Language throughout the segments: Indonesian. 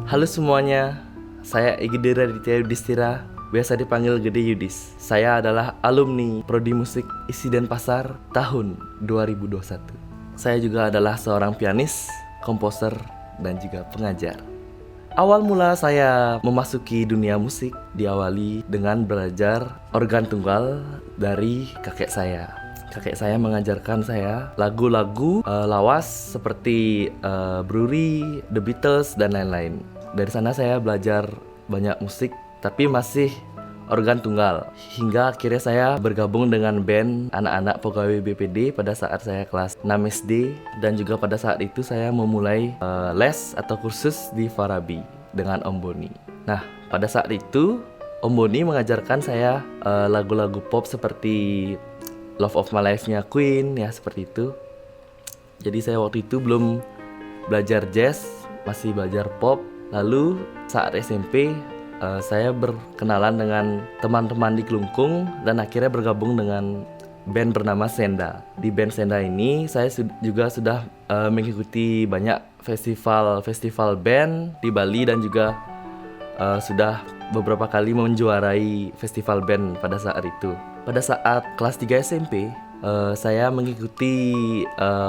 Halo semuanya, saya Igede Raditya Yudhistira, biasa dipanggil Gede Yudis. Saya adalah alumni Prodi Musik Isi Denpasar tahun 2021. Saya juga adalah seorang pianis, komposer, dan juga pengajar. Awal mula saya memasuki dunia musik diawali dengan belajar organ tunggal dari kakek saya. Kakek saya mengajarkan saya lagu-lagu lawas seperti Brewery, The Beatles, dan lain-lain. Dari sana saya belajar banyak musik, tapi masih organ tunggal. Hingga akhirnya saya bergabung dengan band anak-anak pegawai BPD pada saat saya kelas 6 SD. Dan juga pada saat itu saya memulai les atau kursus di Farabi dengan Om Boni. Nah, pada saat itu Om Boni mengajarkan saya lagu-lagu pop seperti Love of My Life-nya Queen, ya seperti itu. Jadi saya waktu itu belum belajar jazz, masih belajar pop. Lalu saat SMP saya berkenalan dengan teman-teman di Kelungkung dan akhirnya bergabung dengan band bernama Senda. Di band Senda ini saya juga sudah mengikuti banyak festival band di Bali dan juga sudah beberapa kali menjuarai festival band pada saat itu. Pada saat kelas 3 SMP, saya mengikuti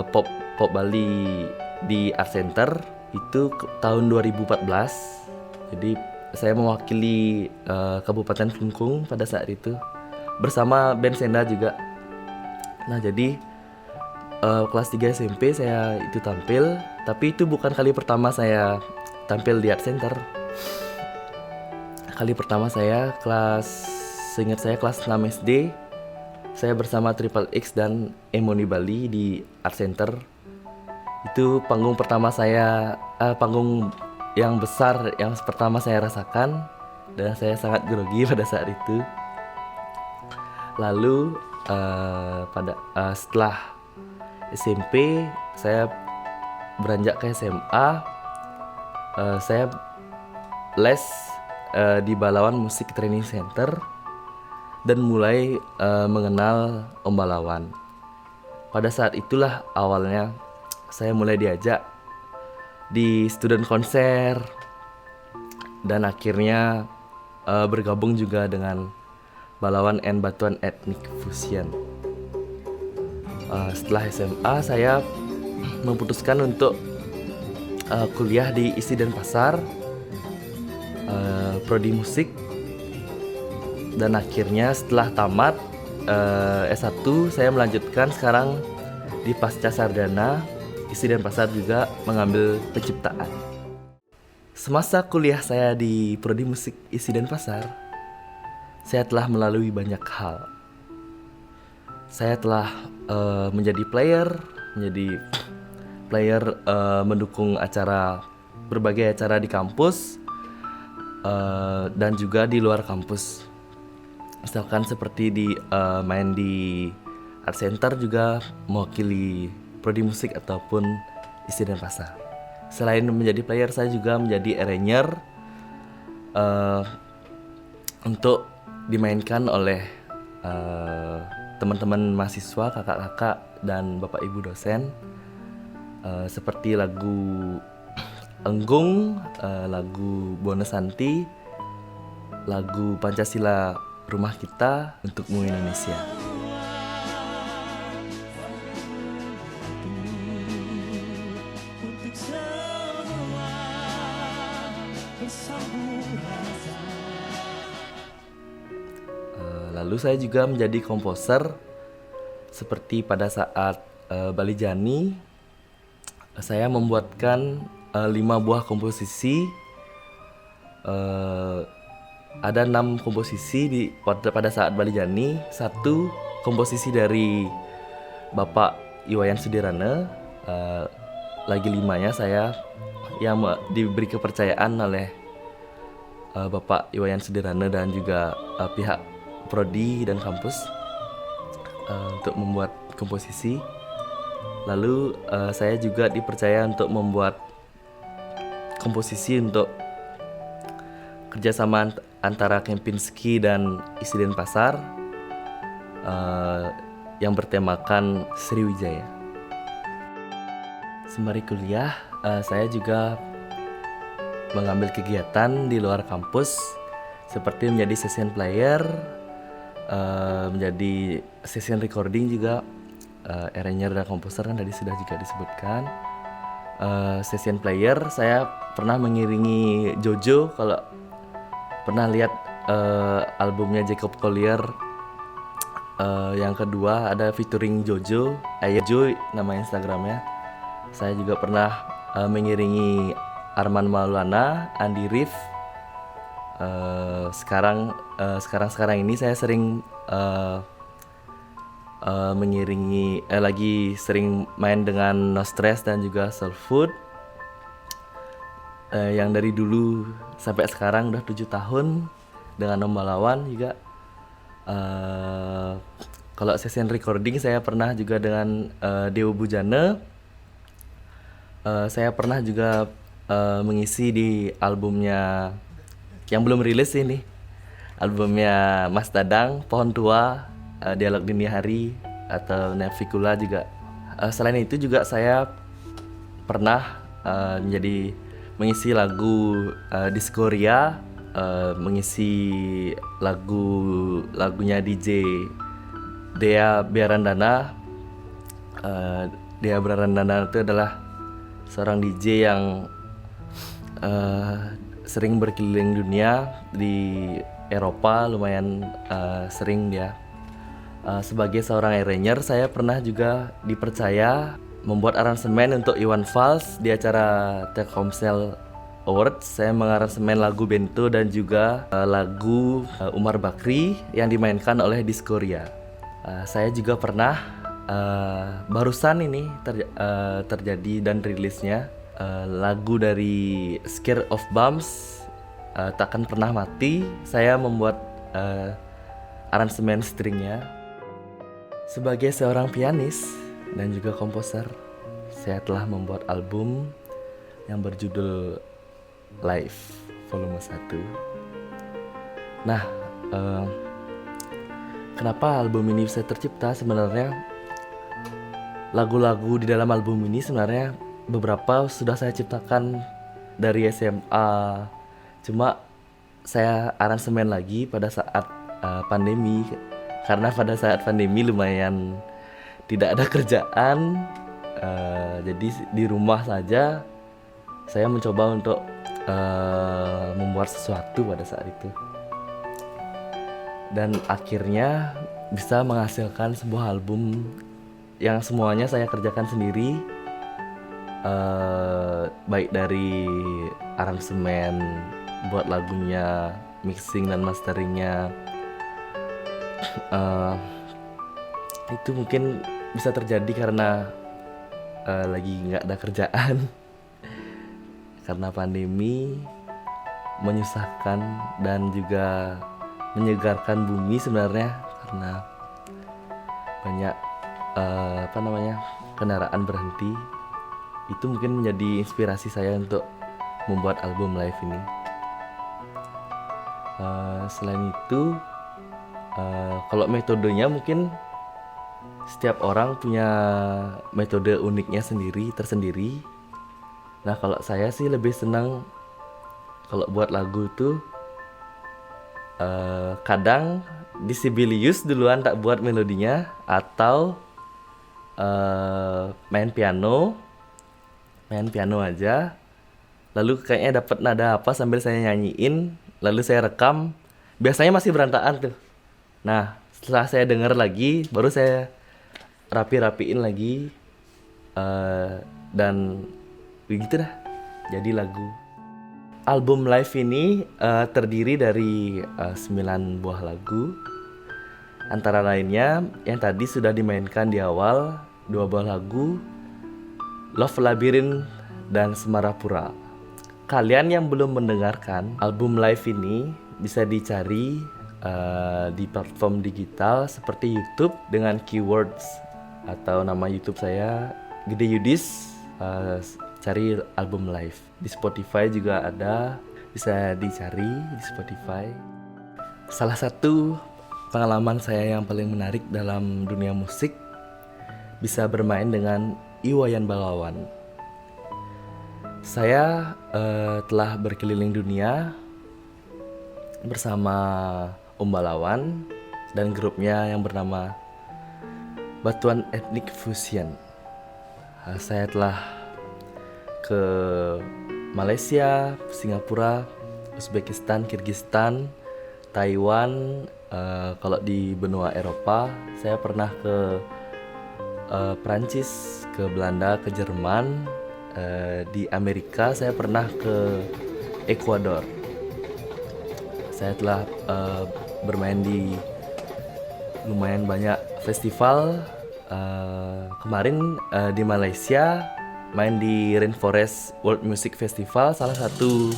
pop Bali di Art Center itu tahun 2014. Jadi saya mewakili Kabupaten Kelungkung pada saat itu bersama band Senda juga. Nah, jadi kelas 3 SMP saya itu tampil, tapi itu bukan kali pertama saya tampil di Art Center. Kali pertama seingat saya kelas 6 SD, saya bersama Triple X dan Emoni Bali di Art Center. Itu panggung pertama saya, panggung yang besar yang pertama saya rasakan, dan saya sangat grogi pada saat itu. Lalu setelah SMP saya beranjak ke SMA, saya les di Balawan Music Training Center dan mulai mengenal Om Balawan. Pada saat itulah awalnya saya mulai diajak di student konser dan akhirnya bergabung juga dengan Balawan and Batuan Ethnic Fusion. Setelah SMA saya memutuskan untuk kuliah di Isi Denpasar, Prodi Musik, dan akhirnya setelah tamat S1 saya melanjutkan sekarang di Pasca Sarjana Isi Denpasar juga mengambil penciptaan. Semasa kuliah saya di Prodi Musik Isi Denpasar, saya telah melalui banyak hal. Saya telah menjadi player mendukung berbagai acara di kampus dan juga di luar kampus. Misalkan seperti main di Art Center, juga mewakili Prodi Musik ataupun Isi Denpasar. Selain menjadi player, saya juga menjadi arranger untuk dimainkan oleh teman-teman mahasiswa, kakak-kakak, dan bapak ibu dosen, seperti lagu Enggung, lagu Bonesanti, lagu Pancasila Rumah Kita, Untukmu Indonesia. Lalu saya juga menjadi komposer seperti pada saat Bali Jani. Saya membuatkan 5 buah komposisi. Ada 6 komposisi pada saat Bali Jani. 1 komposisi dari Bapak Iwayan Sudirane. Lagi 5-nya saya yang diberi kepercayaan oleh Bapak Iwayan Sudirane dan juga pihak Prodi dan kampus untuk membuat komposisi. Lalu saya juga dipercaya untuk membuat komposisi untuk kerjasama antara Kempinski dan Isi Denpasar yang bertemakan Sriwijaya. Sembari kuliah, saya juga mengambil kegiatan di luar kampus seperti menjadi session player, menjadi session recording juga, arranger dan komposer kan tadi sudah juga disebutkan. Session player saya pernah mengiringi Jojo. Kalau pernah lihat albumnya Jacob Collier, yang kedua ada featuring Jojo, Joy nama Instagramnya. Saya juga pernah mengiringi Arman Maulana, Andi Rif. Sekarang ini saya sering mengiringi lagi sering main dengan No Stress dan juga Soul Food. Yang dari dulu sampai sekarang udah 7 tahun dengan Om Balawan juga. Kalau session recording saya pernah juga dengan Dewo Bujana. Saya pernah juga mengisi di albumnya yang belum rilis ini, albumnya Mas Dadang, Pohon Tua, Dialog Dini Hari atau Navicula juga. Selain itu juga saya pernah mengisi lagu Diskoria, mengisi lagunya DJ Dea Biarandana. Dea Biarandana itu adalah seorang DJ yang sering berkeliling dunia di Eropa, lumayan sering dia. Sebagai seorang arranger, saya pernah juga dipercaya membuat aransemen untuk Iwan Fals di acara Telkomsel Awards. Saya mengaransemen lagu Bento dan juga lagu Umar Bakri yang dimainkan oleh Diskoria. Saya juga pernah barusan ini terjadi dan rilisnya lagu dari Scare of Bombs, Takkan Pernah Mati. Saya membuat aransemen stringnya. Sebagai seorang pianis dan juga komposer, saya telah membuat album yang berjudul Live Volume 1. Nah, kenapa album ini bisa tercipta? Sebenarnya lagu-lagu di dalam album ini sebenarnya beberapa sudah saya ciptakan dari SMA. Cuma saya aransemen lagi pada saat pandemi. Karena pada saat pandemi lumayan tidak ada kerjaan, jadi di rumah saja saya mencoba untuk membuat sesuatu pada saat itu. Dan akhirnya bisa menghasilkan sebuah album yang semuanya saya kerjakan sendiri, baik dari aransemen, buat lagunya, mixing dan masteringnya. Itu mungkin bisa terjadi karena lagi nggak ada kerjaan. Karena pandemi menyusahkan dan juga menyegarkan bumi sebenarnya, karena banyak kendaraan berhenti. Itu mungkin menjadi inspirasi saya untuk membuat album live ini. Selain itu, kalau metodenya mungkin setiap orang punya metode uniknya tersendiri. Nah, kalau saya sih lebih senang kalau buat lagu tuh kadang di Sibelius duluan tak buat melodinya, atau main piano aja, lalu kayaknya dapat nada apa sambil saya nyanyiin, lalu saya rekam. Biasanya masih berantakan tuh. Nah, setelah saya dengar lagi, baru saya rapiin lagi, dan begitu dah jadi lagu. Album live ini terdiri dari 9 buah lagu. Antara lainnya yang tadi sudah dimainkan di awal, 2 buah lagu, Love Labyrinth dan Semarapura. Kalian yang belum mendengarkan album live ini bisa dicari di platform digital seperti YouTube dengan keywords atau nama YouTube saya Gede Yudis, cari album live. Di Spotify juga ada, bisa dicari di Spotify. Salah satu pengalaman saya yang paling menarik dalam dunia musik bisa bermain dengan Iwayan Balawan. Saya telah berkeliling dunia bersama Om Balawan dan grupnya yang bernama Batuan Ethnic Fusion. Saya telah ke Malaysia, Singapura, Uzbekistan, Kirgistan, Taiwan. Kalau di benua Eropa, saya pernah ke Prancis, ke Belanda, ke Jerman. Di Amerika saya pernah ke Ekuador. Saya telah bermain di lumayan banyak festival. Kemarin di Malaysia main di Rainforest World Music Festival, salah satu,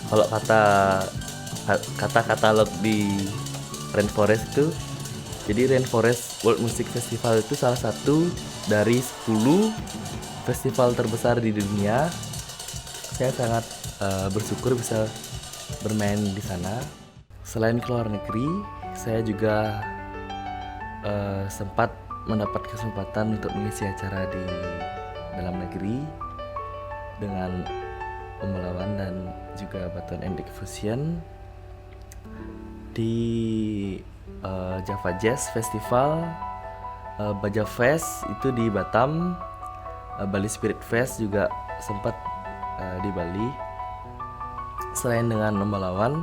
kalau kata katalog di Rainforest itu, jadi Rainforest World Music Festival itu salah satu dari 10 festival terbesar di dunia. Saya sangat bersyukur bisa bermain di sana. Selain ke luar negeri, saya juga sempat mendapat kesempatan untuk mengisi acara di dalam negeri dengan Om Balawan dan juga Batuan Ethnic Fusion di Java Jazz Festival, Baja Fest itu di Batam, Bali Spirit Fest juga sempat di Bali. Selain dengan Om Balawan,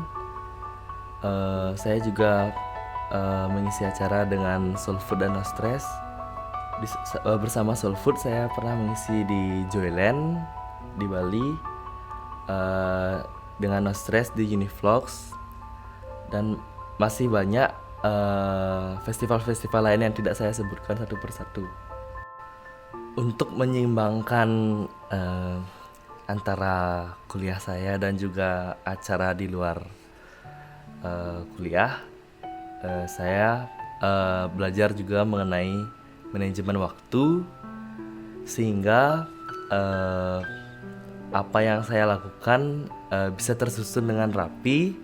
saya juga mengisi acara dengan Soul Food dan No Stress. Bersama Soul Food saya pernah mengisi di Joyland di Bali, dengan No Stress di Univlogs, dan masih banyak festival-festival lain yang tidak saya sebutkan satu persatu. Untuk menyeimbangkan antara kuliah saya dan juga acara di luar kuliah, saya belajar juga mengenai manajemen waktu, sehingga apa yang saya lakukan bisa tersusun dengan rapi,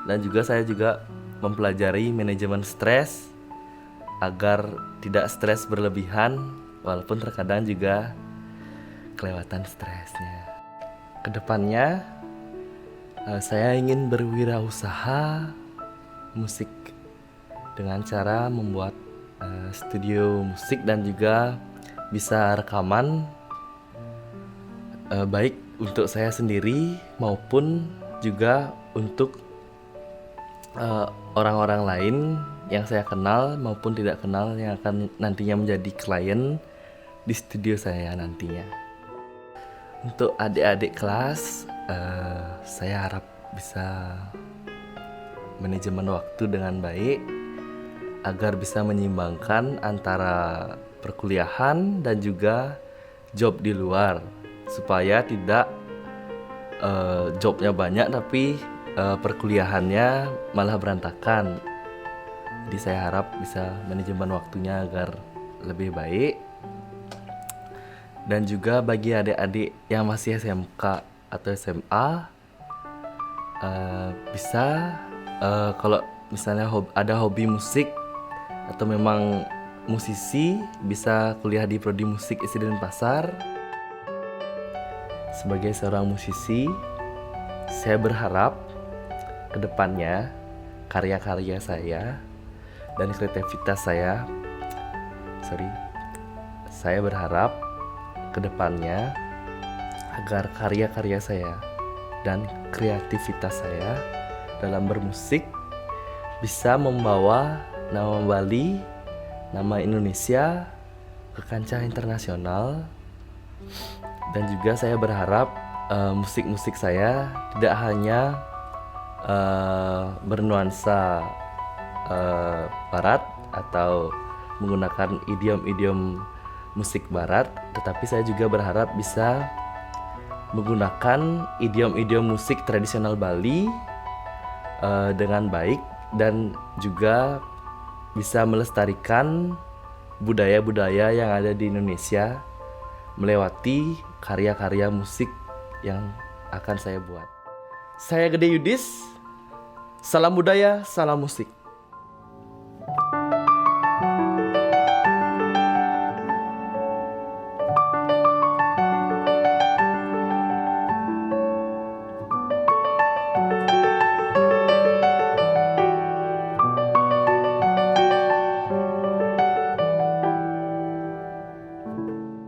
dan juga saya juga mempelajari manajemen stres agar tidak stres berlebihan, walaupun terkadang juga kelewatan stresnya. Kedepannya saya ingin berwirausaha musik dengan cara membuat studio musik dan juga bisa rekaman, baik untuk saya sendiri maupun juga untuk orang-orang lain yang saya kenal maupun tidak kenal yang akan nantinya menjadi klien di studio saya nantinya. Untuk adik-adik kelas, saya harap bisa manajemen waktu dengan baik agar bisa menyeimbangkan antara perkuliahan dan juga job di luar, supaya tidak jobnya banyak tapi perkuliahannya malah berantakan. Jadi saya harap bisa manajemen waktunya agar lebih baik. Dan juga bagi adik-adik yang masih SMK atau SMA, bisa kalau misalnya ada hobi musik atau memang musisi, bisa kuliah di Prodi Musik ISI Denpasar. Sebagai seorang musisi, saya berharap kedepannya karya-karya saya dan kreativitas saya berharap kedepannya agar karya-karya saya dan kreativitas saya dalam bermusik bisa membawa nama Bali, nama Indonesia ke kancah internasional. Dan juga saya berharap musik-musik saya tidak hanya bernuansa barat atau menggunakan idiom-idiom musik barat, tetapi saya juga berharap bisa menggunakan idiom-idiom musik tradisional Bali dengan baik, dan juga bisa melestarikan budaya-budaya yang ada di Indonesia melewati karya-karya musik yang akan saya buat. Saya Gede Yudis, salam budaya, salam musik.